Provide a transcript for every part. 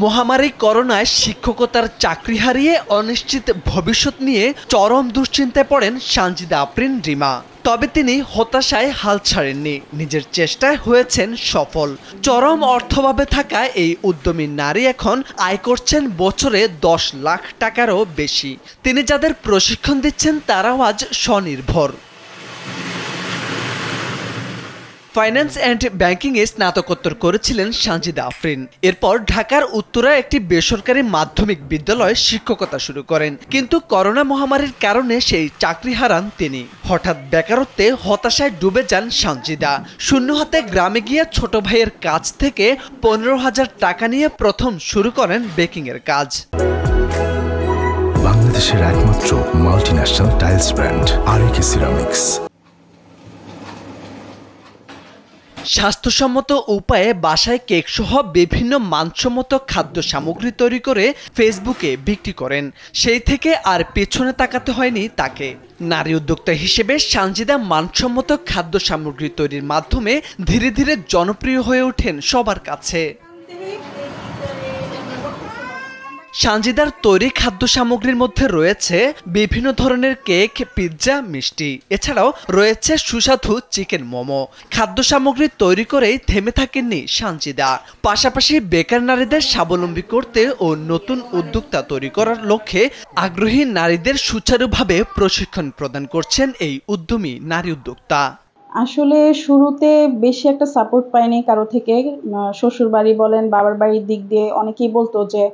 মহামারী করোনায় শিক্ষকতার চাকরি হারিয়ে অনিশ্চিত ভবিষ্যৎ নিয়ে চরম দুশ্চিন্তায় পড়েন সানজিদা আফরিন রিমা। তবে তিনি হতাশায় হাল ছাড়েননি, নিজের চেষ্টায় হয়েছেন সফল। চরম অর্থভাবে থাকা এই উদ্যমী নারী এখন আয় করছেন বছরে 10 লাখ টাকারও বেশি। তিনি যাদের প্রশিক্ষণ দিচ্ছেন তারাও আজ স্বনির্ভর। ফাইন্যান্স অ্যান্ড ব্যাংকিংয়ে স্নাতকোত্তর করেছিলেন সানজিদা আফরিন। এরপর ঢাকার উত্তরায় একটি বেসরকারি মাধ্যমিক বিদ্যালয়ে শিক্ষকতা শুরু করেন, কিন্তু করোনা মহামারীর কারণে সেই চাকরি হারান তিনি। হঠাৎ বেকারত্বে হতাশায় ডুবে যান সানজিদা। শূন্য হাতে গ্রামে গিয়ে ছোট ভাইয়ের কাছ থেকে 15,000 টাকা নিয়ে প্রথম শুরু করেন বেকিংয়ের কাজ। বাংলাদেশের একমাত্র মাল্টিন্যাশনাল টাইলস ব্র্যান্ড আরএকে সিরামিক্স। স্বাস্থ্যসম্মত উপায়ে বাসায় কেক সহ বিভিন্ন মানসম্মত খাদ্য সামগ্রী তৈরি করে ফেসবুকে বিক্রি করেন। সেই থেকে আর পেছনে তাকাতে হয়নি তাকে। নারী উদ্যোক্তা হিসেবে সানজিদা মানসম্মত খাদ্য সামগ্রী তৈরির মাধ্যমে ধীরে ধীরে জনপ্রিয় হয়ে ওঠেন সবার কাছে। সানজিদার তৈরি খাদ্য সামগ্রীর মধ্যে রয়েছে বিভিন্ন ধরনের কেক, পিৎজা, মিষ্টি। এছাড়াও রয়েছে সুস্বাদু চিকেন মোমো। খাদ্য সামগ্রী তৈরি করেই থেমে থাকেননি সানজিদা। পাশাপাশি বেকার নারীদের স্বাবলম্বী করতে ও নতুন উদ্যোক্তা তৈরি করার লক্ষ্যে আগ্রহী নারীদের সুচারুভাবে প্রশিক্ষণ প্রদান করছেন এই উদ্যমী নারী উদ্যোক্তা। আসলে শুরুতে বেশি একটা সাপোর্ট পাইনি কারো থেকে। শ্বশুর বাড়ি বলেন, বাবার বাড়ির দিক দিয়ে অনেকেই বলতো যে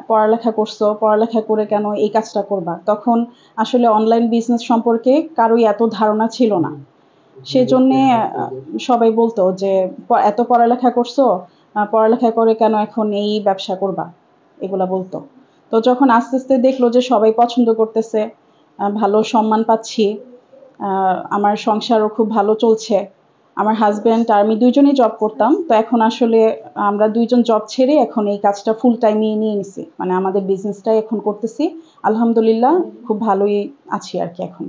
পড়ালেখা করছো, পড়ালেখা করে কেন এই কাজটা করবা। তখন আসলে অনলাইন বিজনেস সম্পর্কে কারোই এত ধারণা ছিল না। সেজন্যে সবাই বলতো যে এত পড়ালেখা করছো, পড়ালেখা করে কেন এখন এই ব্যবসা করবা, এগুলা বলতো। তো যখন আস্তে আস্তে দেখলো যে সবাই পছন্দ করতেছে, ভালো সম্মান পাচ্ছি, আমার সংসারও খুব ভালো চলছে। আমার হাজব্যান্ড আর আমি দুইজনেই জব করতাম, তো এখন আসলে আমরা দুইজন জব ছেড়ে এখন এই কাজটা ফুল টাইমে নিয়ে নিছি। মানে আমাদের বিজনেসটাই এখন করতেছি। আলহামদুলিল্লাহ খুব ভালোই আছি আর কি এখন।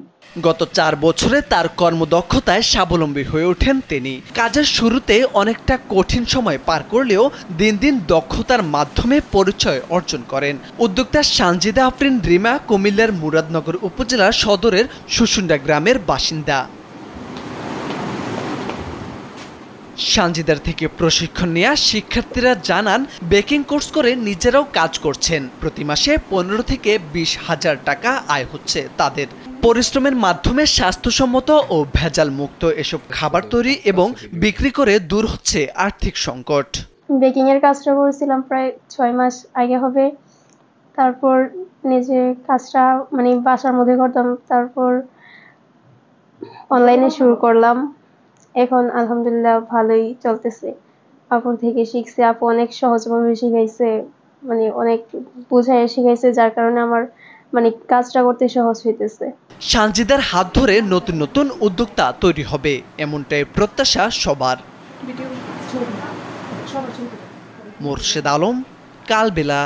গত 4 বছরে তার কর্মদক্ষতায় স্বাবলম্বী হয়ে ওঠেন তিনি। কাজের শুরুতে অনেকটা কঠিন সময় পার করলেও দিন দিন দক্ষতার মাধ্যমে পরিচয় অর্জন করেন। উদ্যোক্তা সানজিদা আফরিন রিমা কুমিল্লার মুরাদনগর উপজেলার সদরের শুশুন্ডা গ্রামের বাসিন্দা। সানজিদার থেকে প্রশিক্ষণ নেওয়া শিক্ষার্থীরা জানান, বেকিং কোর্স করে নিজেরাও কাজ করছেন। প্রতি মাসে 15 থেকে 20,000 টাকা আয় হচ্ছে তাদের। পরিশ্রমের মাধ্যমে স্বাস্থ্যসম্মত ও ভেজাল মুক্ত এসব খাবার তৈরি এবং বিক্রি করে দূর হচ্ছে আর্থিক সংকট। বেকিং এর কাজটা করেছিলাম প্রায় 6 মাস আগে হবে। তারপর নিজে কাজটা মানে বাসার মধ্যে করতাম, তারপর অনলাইনে শুরু করলাম। এখন আলহামদুলিল্লাহ ভালোই চলতেছে। আপুর থেকে শিখছি, আপু অনেক সহজভাবে শিখাইছে, মানে অনেক বুঝায় শিখাইছে, যার কারণে আমার মানে কাজটা করতে সহজ হইতেছে। সানজিদার হাত ধরে নতুন নতুন উদ্যোক্তা তৈরি হবে, এমনটাই প্রত্যাশা সবার। মোর্শেদ আলম, কালবেলা।